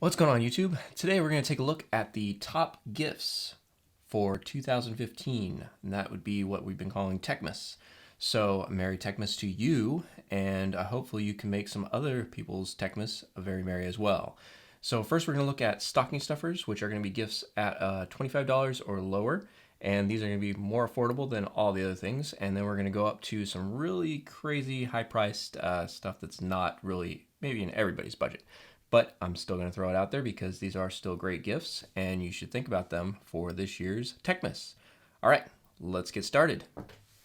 What's going on YouTube? Today we're going to take a look at the top gifts for 2015, and that would be what we've been calling Techmas. So Merry Techmas to you, and hopefully you can make some other people's Techmas very merry as well. So first we're going to look at stocking stuffers, which are going to be gifts at $25 or lower, and these are going to be more affordable than all the other things. And then we're going to go up to some really crazy high-priced stuff that's not really maybe in everybody's budget. But I'm still going to throw it out there because these are still great gifts and you should think about them for this year's Techmas. All right, let's get started.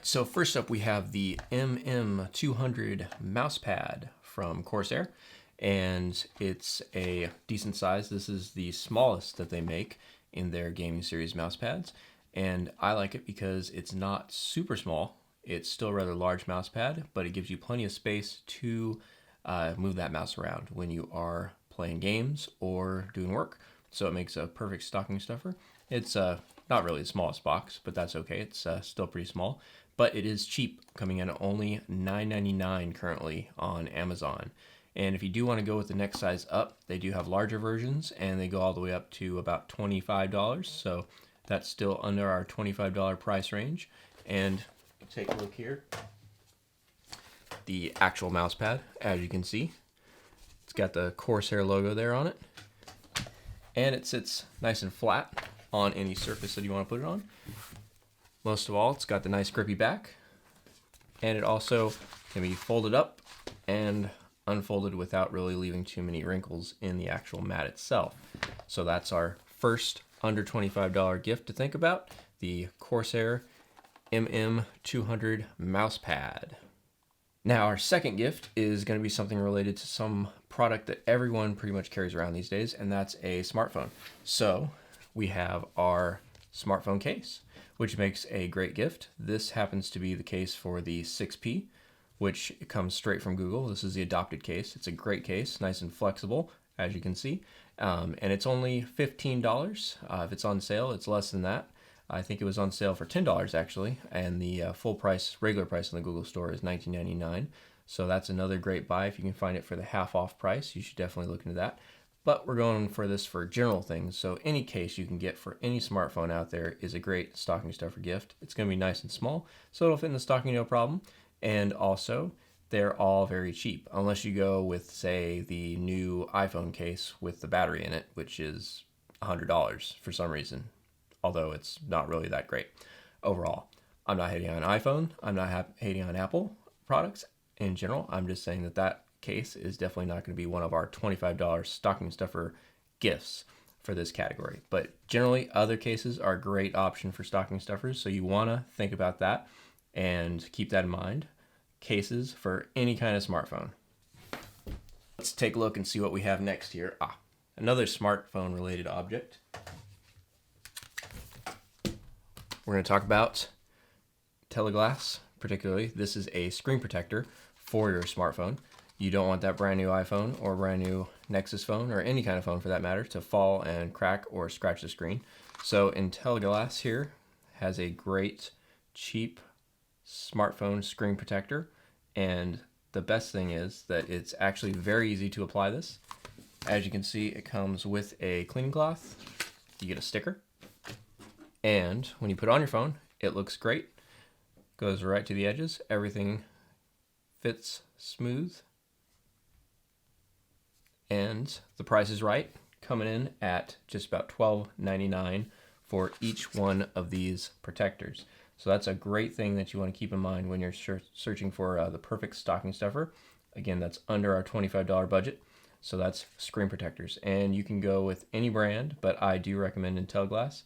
So first up, we have the MM200 mousepad from Corsair, and it's a decent size. This is the smallest that they make in their gaming series mousepads, and I like it because it's not super small. It's still a rather large mousepad, but it gives you plenty of space to move that mouse around when you are playing games or doing work. So it makes a perfect stocking stuffer. It's not really the smallest box, but that's okay. It's still pretty small, but it is cheap, coming in at only $9.99 currently on Amazon. And if you do want to go with the next size up, they do have larger versions, and they go all the way up to about $25. So that's still under our $25 price range. And take a look here. The actual mouse pad, as you can see, it's got the Corsair logo there on it, and it sits nice and flat on any surface that you want to put it on. Most of all, it's got the nice grippy back, and it also can be folded up and unfolded without really leaving too many wrinkles in the actual mat itself. So that's our first under $25 gift to think about, the Corsair MM200 mouse pad. Now, our second gift is going to be something related to some product that everyone pretty much carries around these days, and that's a smartphone. So we have our smartphone case, which makes a great gift. This happens to be the case for the 6P, which comes straight from Google. This is the adopted case. It's a great case, nice and flexible, as you can see. And it's only $15. If it's on sale, it's less than that. I think it was on sale for $10 actually, and the full price, regular price in the Google store is $19.99. So that's another great buy. If you can find it for the half off price, you should definitely look into that. But we're going for this for general things, so any case you can get for any smartphone out there is a great stocking stuffer gift. It's going to be nice and small, so it'll fit in the stocking no problem. And also, they're all very cheap, unless you go with, say, the new iPhone case with the battery in it, which is $100 for some reason. Although it's not really that great overall. I'm not hating on iPhone. I'm not hating on Apple products in general. I'm just saying that that case is definitely not going to be one of our $25 stocking stuffer gifts for this category. But generally, other cases are a great option for stocking stuffers. So you want to think about that and keep that in mind. Cases for any kind of smartphone. Let's take a look and see what we have next here. Another smartphone related object. We're going to talk about Teleglass, particularly. This is a screen protector for your smartphone. You don't want that brand new iPhone or brand new Nexus phone, or any kind of phone for that matter, to fall and crack or scratch the screen. So Teleglass here has a great, cheap smartphone screen protector. And the best thing is that it's actually very easy to apply this. As you can see, it comes with a cleaning cloth. You get a sticker. And when you put it on your phone, it looks great. Goes right to the edges. Everything fits smooth. And the price is right, coming in at just about $12.99 for each one of these protectors. So that's a great thing that you want to keep in mind when you're searching for the perfect stocking stuffer. Again, that's under our $25 budget. So that's screen protectors. And you can go with any brand, but I do recommend Intelliglass.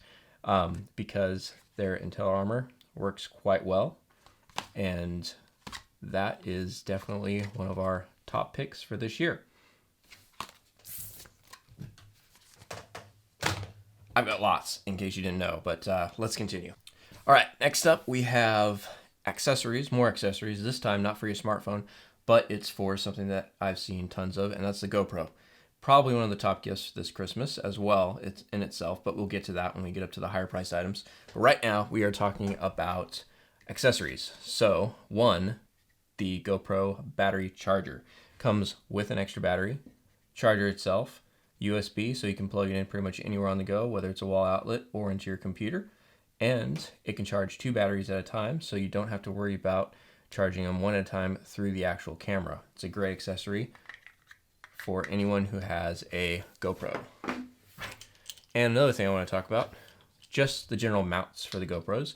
Because their Intel Armor works quite well, and that is definitely one of our top picks for this year. I've got lots, in case you didn't know, but let's continue. All right, next up we have accessories, more accessories, this time not for your smartphone, but it's for something that I've seen tons of, and that's the GoPro. Probably one of the top gifts this Christmas as well, it's in itself, but we'll get to that when we get up to the higher price items. But right now, we are talking about accessories. So, one, the GoPro battery charger. Comes with an extra battery, charger itself. USB, so you can plug it in pretty much anywhere on the go, whether it's a wall outlet or into your computer. And it can charge 2 batteries at a time, so you don't have to worry about charging them one at a time through the actual camera. It's a great accessory for anyone who has a GoPro. And another thing I want to talk about, just the general mounts for the GoPros.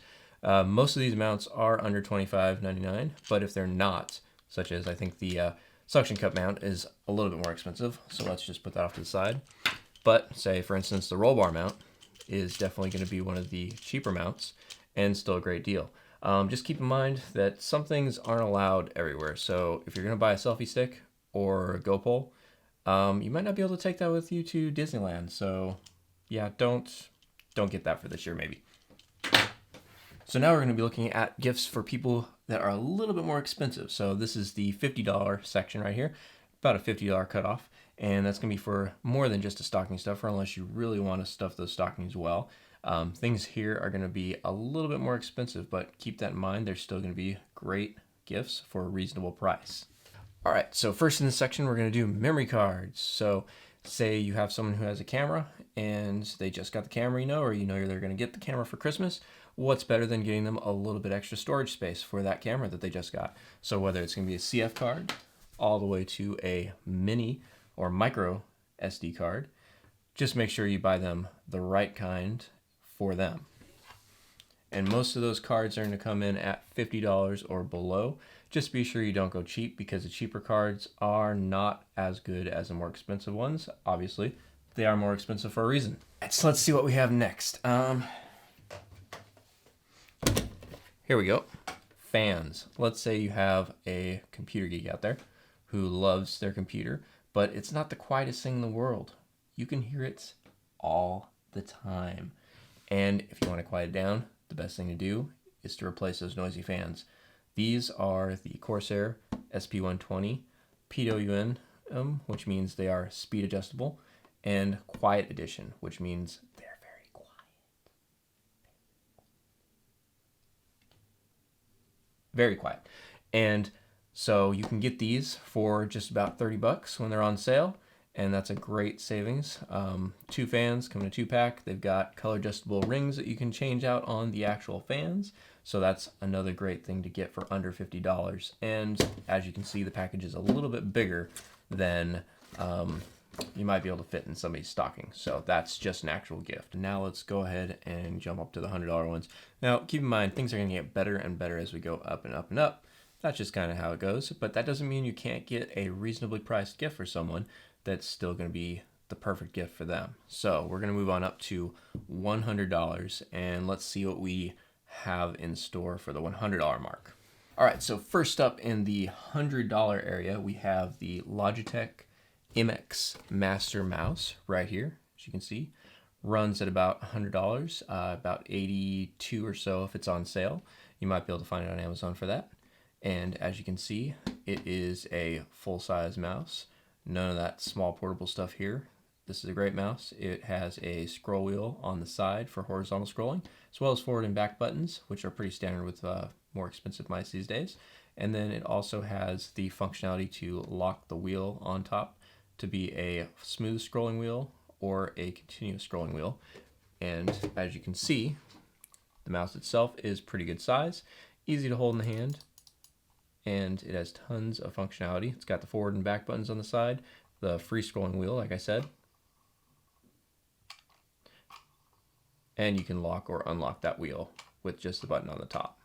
Most of these mounts are under $25.99, but if they're not, such as I think the suction cup mount is a little bit more expensive, so let's just put that off to the side. But say, for instance, the roll bar mount is definitely going to be one of the cheaper mounts and still a great deal. Just keep in mind that some things aren't allowed everywhere. So if you're going to buy a selfie stick or a GoPro, you might not be able to take that with you to Disneyland. So yeah, don't get that for this year maybe. So now we're going to be looking at gifts for people that are a little bit more expensive. So this is the $50 section right here, about a $50 cutoff. And that's going to be for more than just a stocking stuffer, unless you really want to stuff those stockings well. Things here are going to be a little bit more expensive, but keep that in mind. They're still going to be great gifts for a reasonable price. All right, so first in this section, we're going to do memory cards. So say you have someone who has a camera and they just got the camera, or they're going to get the camera for Christmas. What's better than getting them a little bit extra storage space for that camera that they just got? So whether it's going to be a CF card all the way to a mini or micro SD card, just make sure you buy them the right kind for them. And most of those cards are going to come in at $50 or below. Just be sure you don't go cheap, because the cheaper cards are not as good as the more expensive ones. Obviously, they are more expensive for a reason. So let's see what we have next. Here we go. Fans. Let's say you have a computer geek out there who loves their computer, but it's not the quietest thing in the world. You can hear it all the time. And if you want to quiet it down, the best thing to do is to replace those noisy fans. These are the Corsair SP120 PWM, which means they are speed adjustable, and Quiet Edition, which means they're very quiet. Very quiet. And so you can get these for just about $30 when they're on sale, and that's a great savings. 2 fans come in a 2-pack. They've got color adjustable rings that you can change out on the actual fans. So that's another great thing to get for under $50. And as you can see, the package is a little bit bigger than you might be able to fit in somebody's stocking. So that's just an actual gift. Now let's go ahead and jump up to the $100 ones. Now keep in mind, things are going to get better and better as we go up and up and up. That's just kind of how it goes. But that doesn't mean you can't get a reasonably priced gift for someone that's still going to be the perfect gift for them. So we're going to move on up to $100, and let's see what we have in store for the $100 mark. All right, so first up in the $100 area, we have the Logitech MX Master Mouse right here. As you can see, runs at about $100, about $82 or so if it's on sale. You might be able to find it on Amazon for that. And as you can see, it is a full-size mouse. None of that small portable stuff here. This is a great mouse. It has a scroll wheel on the side for horizontal scrolling, as well as forward and back buttons, which are pretty standard with more expensive mice these days. And then it also has the functionality to lock the wheel on top to be a smooth scrolling wheel or a continuous scrolling wheel. And as you can see, the mouse itself is pretty good size, easy to hold in the hand, and it has tons of functionality. It's got the forward and back buttons on the side, the free scrolling wheel, like I said, and you can lock or unlock that wheel with just the button on the top.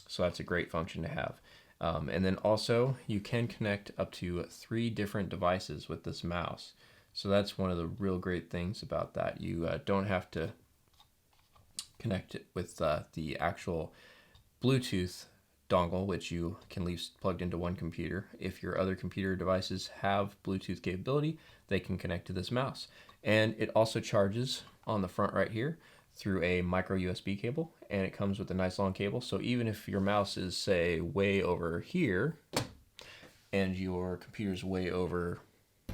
So that's a great function to have. And then also you can connect up to 3 different devices with this mouse. So that's one of the real great things about that. You don't have to connect it with the actual Bluetooth dongle, which you can leave plugged into one computer. If your other computer devices have Bluetooth capability, they can connect to this mouse. And it also charges on the front right here through a micro USB cable, and it comes with a nice long cable. So even if your mouse is, say, way over here and your computer's way over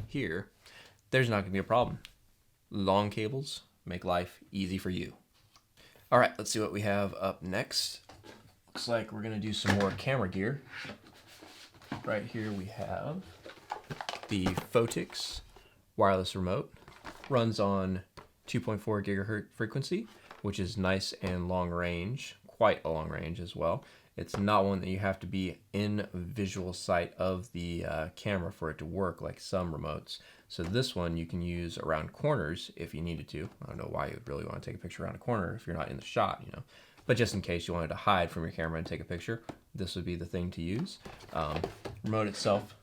here, there's not going to be a problem. Long cables make life easy for you. All right, let's see what we have up next. Looks like we're going to do some more camera gear. Right here we have the Photix wireless remote. runs on 2.4 gigahertz frequency, which is nice and long range, quite a long range as well. It's not one that you have to be in visual sight of the camera for it to work like some remotes. So this one you can use around corners if you needed to. I don't know why you would really want to take a picture around a corner if you're not in the shot, you know. But just in case you wanted to hide from your camera and take a picture, this would be the thing to use. Remote itself,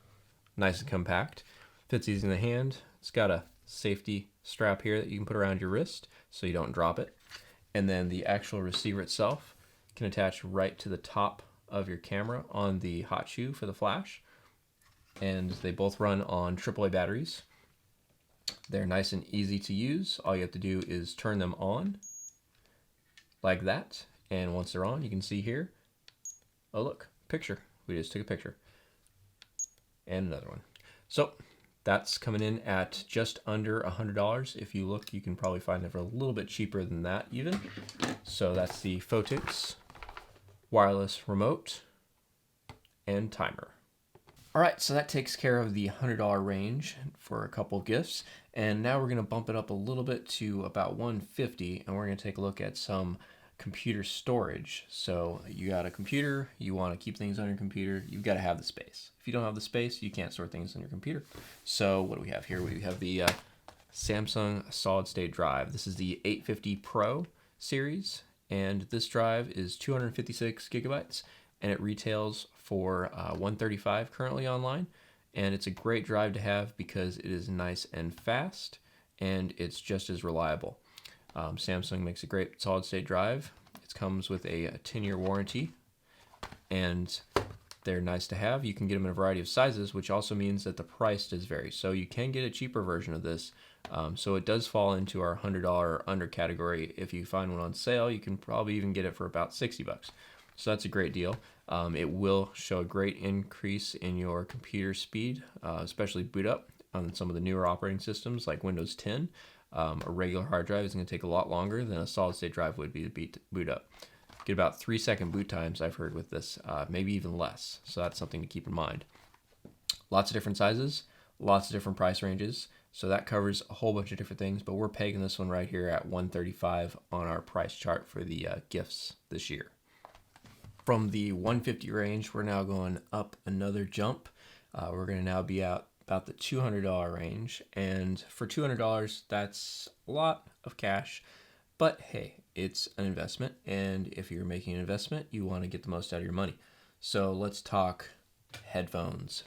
nice and compact, fits easy in the hand. It's got a safety strap here that you can put around your wrist so you don't drop it. And then the actual receiver itself can attach right to the top of your camera on the hot shoe for the flash. And they both run on AAA batteries. They're nice and easy to use. All you have to do is turn them on like that. And once they're on, you can see here, oh look, picture. We just took a picture. And another one. So that's coming in at just under $100. If you look, you can probably find it for a little bit cheaper than that even. So that's the Photix wireless remote and timer. All right, so that takes care of the $100 range for a couple gifts. And now we're gonna bump it up a little bit to about $150, and we're gonna take a look at some computer storage. So you got a computer, you wanna keep things on your computer, you've gotta have the space. If you don't have the space, you can't store things on your computer. So what do we have here? We have the Samsung solid state drive. This is the 850 Pro series, and this drive is 256 gigabytes, and it retails for $135 currently online. And it's a great drive to have because it is nice and fast, and it's just as reliable. Samsung makes a great solid state drive. It comes with a 10-year warranty, and they're nice to have. You can get them in a variety of sizes, which also means that the price does vary. So you can get a cheaper version of this. So it does fall into our $100 or under category. If you find one on sale, you can probably even get it for about $60. So that's a great deal. It will show a great increase in your computer speed, especially boot up on some of the newer operating systems like Windows 10. A regular hard drive is going to take a lot longer than a solid state drive would be to boot up. Get about 3-second boot times, I've heard, with this, maybe even less. So that's something to keep in mind. Lots of different sizes, lots of different price ranges. So that covers a whole bunch of different things, but we're pegging this one right here at $135 on our price chart for the gifts this year. From the $150 range, we're now going up another jump. We're going to now be at about the $200 range. And for $200, that's a lot of cash. But hey, it's an investment. And if you're making an investment, you want to get the most out of your money. So let's talk headphones.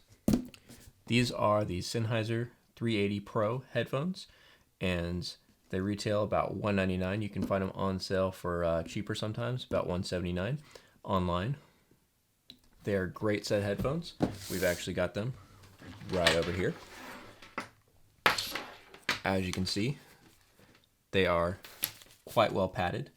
These are the Sennheiser 380 Pro headphones, and they retail about $199. You can find them on sale for cheaper sometimes, about $179 online. They're great set headphones. We've actually got them right over here. As you can see, they are quite well padded,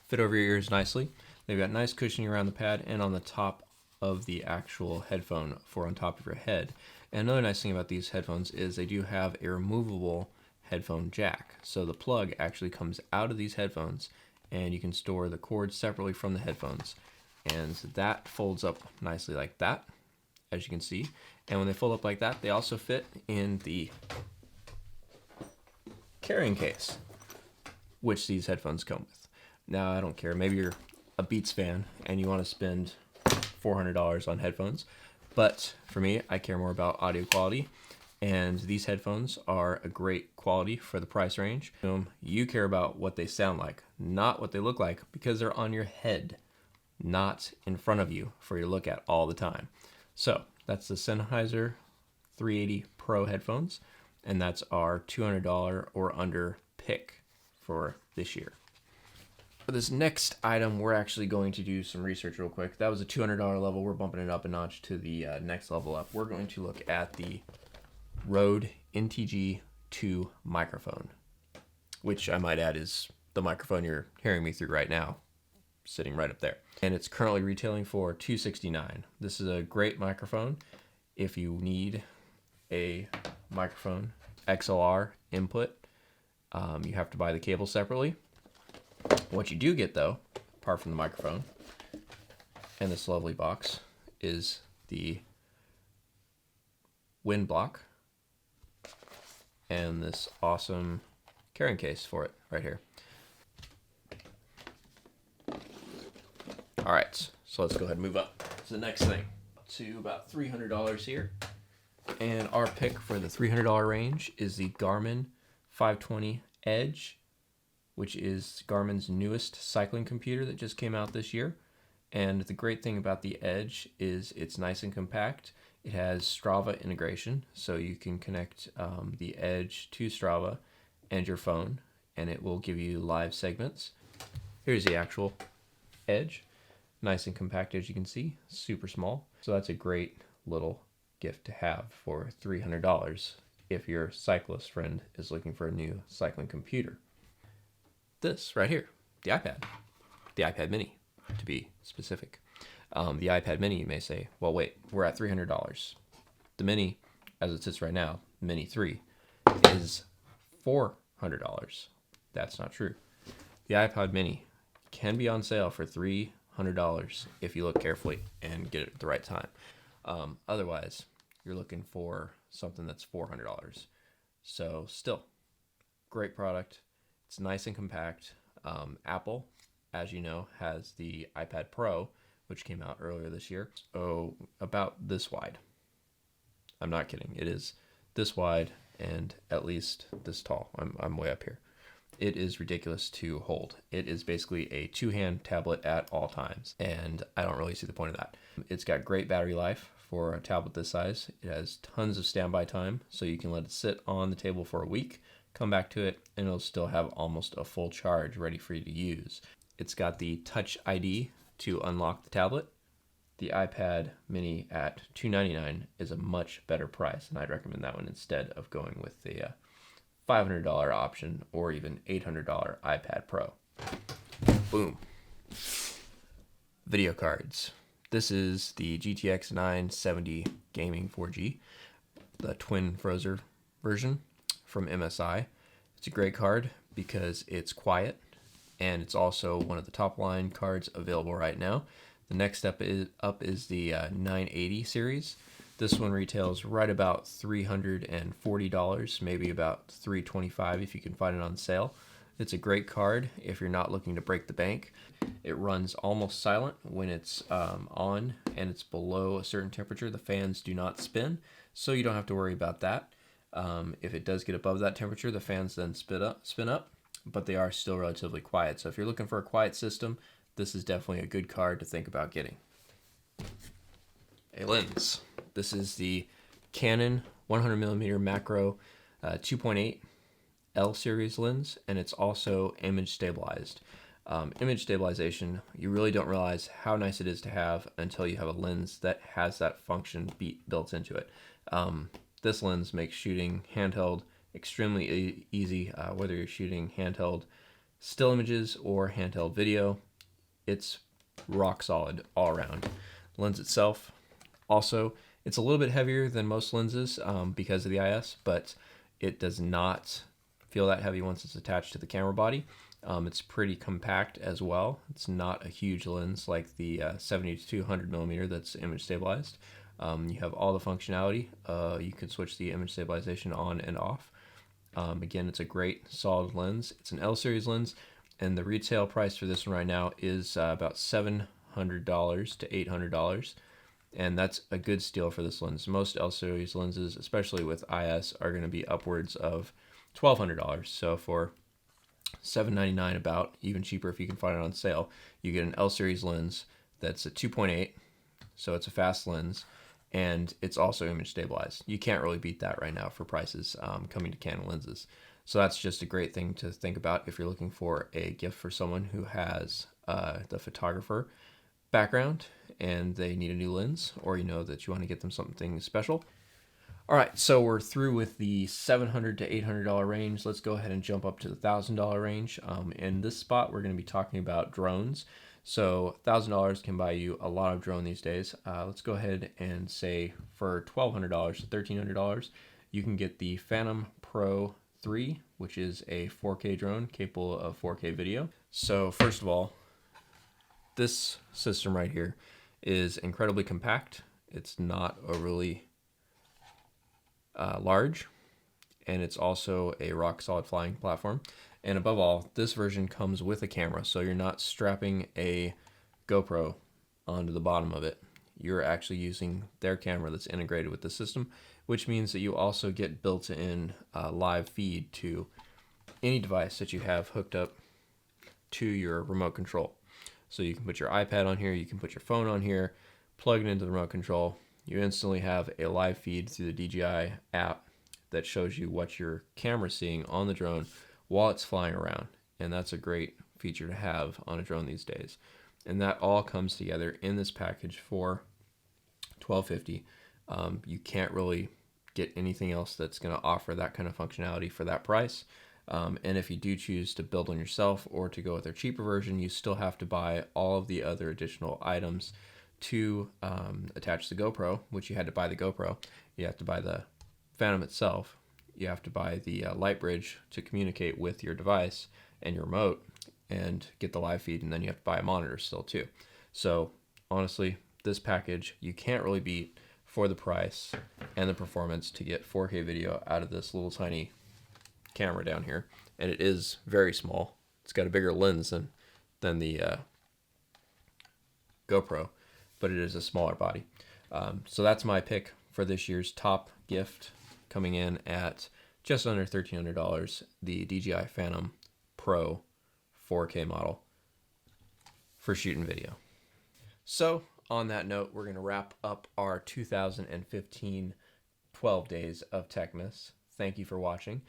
fit over your ears nicely. They've got nice cushioning around the pad and on the top of the actual headphone for on top of your head. And another nice thing about these headphones is they do have a removable headphone jack. So the plug actually comes out of these headphones, and you can store the cord separately from the headphones. And that folds up nicely like that, as you can see. And when they fold up like that, they also fit in the carrying case, which these headphones come with. Now, I don't care. Maybe you're a Beats fan and you want to spend $400 on headphones. But for me, I care more about audio quality, and these headphones are a great quality for the price range. You care about what they sound like, not what they look like, because they're on your head, not in front of you for you to look at all the time. So that's the Sennheiser 380 Pro headphones, and that's our $200 or under pick for this year. For this next item, we're actually going to do some research real quick. That was a $200 level. We're bumping it up a notch to the next level up. We're going to look at the Rode NTG2 microphone, which I might add is the microphone you're hearing me through right now, sitting right up there. And it's currently retailing for $269. This is a great microphone if you need a microphone XLR input. You have to buy the cable separately. What you do get, though, apart from the microphone and this lovely box, is the wind block and this awesome carrying case for it right here. All right, so let's go ahead and move up to the next thing, to about $300 here. And our pick for the $300 range is the Garmin 520 Edge, which is Garmin's newest cycling computer that just came out this year. And the great thing about the Edge is it's nice and compact. It has Strava integration, so you can connect the Edge to Strava and your phone, and it will give you live segments. Here's the actual Edge. Nice and compact, as you can see, super small. So that's a great little gift to have for $300 if your cyclist friend is looking for a new cycling computer. This right here, the iPad mini to be specific. The iPad mini, you may say, well, wait, we're at $300. The mini, as it sits right now, mini 3, is $400. That's not true. The iPad mini can be on sale for $300 if you look carefully and get it at the right time. Otherwise, you're looking for something that's $400. So still, great product. It's nice and compact. Apple, as you know, has the iPad Pro, which came out earlier this year. So about this wide. I'm not kidding. It is this wide and at least this tall. I'm way up here. It is ridiculous to hold. It is basically a two-hand tablet at all times, and I don't really see the point of that. It's got great battery life for a tablet this size. It has tons of standby time, so you can let it sit on the table for a week, come back to it, and it'll still have almost a full charge ready for you to use. It's got the Touch ID to unlock the tablet. The iPad mini at $299 is a much better price, and I'd recommend that one instead of going with the $500 option or even $800 iPad Pro. Boom. Video cards. This is the GTX 970 Gaming 4G, the twin Frozer version from MSI. It's a great card because it's quiet, and it's also one of the top line cards available right now. The next step up is the 980 series. This one retails right about $340, maybe about $325 if you can find it on sale. It's a great card if you're not looking to break the bank. It runs almost silent when it's on and it's below a certain temperature. The fans do not spin, so you don't have to worry about that. If it does get above that temperature, the fans then spin up, but they are still relatively quiet. So if you're looking for a quiet system, this is definitely a good card to think about getting. A lens. This is the Canon 100mm macro 2.8 L series lens, and it's also image stabilized. Image stabilization, you really don't realize how nice it is to have until you have a lens that has that function built into it. This lens makes shooting handheld extremely easy, whether you're shooting handheld still images or handheld video. It's rock solid all around. The lens itself, also, it's a little bit heavier than most lenses because of the IS, but it does not feel that heavy once it's attached to the camera body. It's pretty compact as well. It's not a huge lens like the 70 to 200 millimeter that's image stabilized. You have all the functionality. You can switch the image stabilization on and off. Again, it's a great solid lens. It's an L series lens, and the retail price for this one right now is about $700 to $800. And that's a good steal for this lens. Most L series lenses, especially with IS, are going to be upwards of $1,200. So for $799, about, even cheaper if you can find it on sale, you get an L series lens that's a 2.8, so it's a fast lens, and it's also image stabilized. You can't really beat that right now for prices coming to Canon lenses. So that's just a great thing to think about if you're looking for a gift for someone who has the photographer background and they need a new lens, or you know that you want to get them something special. All right, so we're through with the $700 to $800 range. Let's go ahead and jump up to the $1,000 range. In this spot, we're going to be talking about drones. So $1,000 can buy you a lot of drone these days. Let's go ahead and say for $1,200 to $1,300, you can get the Phantom Pro 3, which is a 4K drone capable of 4K video. So first of all, this system right here is incredibly compact. It's not overly large. and it's also a rock solid flying platform. And above all, this version comes with a camera, so you're not strapping a GoPro onto the bottom of it. You're actually using their camera that's integrated with the system, which means that you also get built-in live feed to any device that you have hooked up to your remote control. So you can put your iPad on here, you can put your phone on here, plug it into the remote control. You instantly have a live feed through the DJI app that shows you what your camera's seeing on the drone while it's flying around. And that's a great feature to have on a drone these days. And that all comes together in this package for $12.50. You can't really get anything else that's going to offer that kind of functionality for that price. And if you do choose to build one yourself or to go with their cheaper version, you still have to buy all of the other additional items to attach the GoPro, which you had to buy the GoPro. You have to buy the Phantom itself. You have to buy the light bridge to communicate with your device and your remote and get the live feed, and then you have to buy a monitor still too. So honestly, this package you can't really beat for the price and the performance to get 4K video out of this little tiny camera down here. And it is very small. It's got a bigger lens than the GoPro, but it is a smaller body. So that's my pick for this year's top gift, coming in at just under $1,300, the DJI Phantom Pro 4K model for shooting video. So on that note, we're going to wrap up our 2015 12 days of Techmas. Thank you for watching.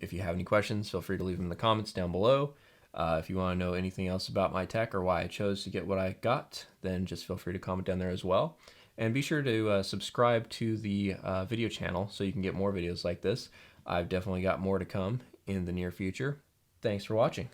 If you have any questions, feel free to leave them in the comments down below. If you want to know anything else about my tech or why I chose to get what I got, then just feel free to comment down there as well. And be sure to subscribe to the video channel so you can get more videos like this. I've definitely got more to come in the near future. Thanks for watching.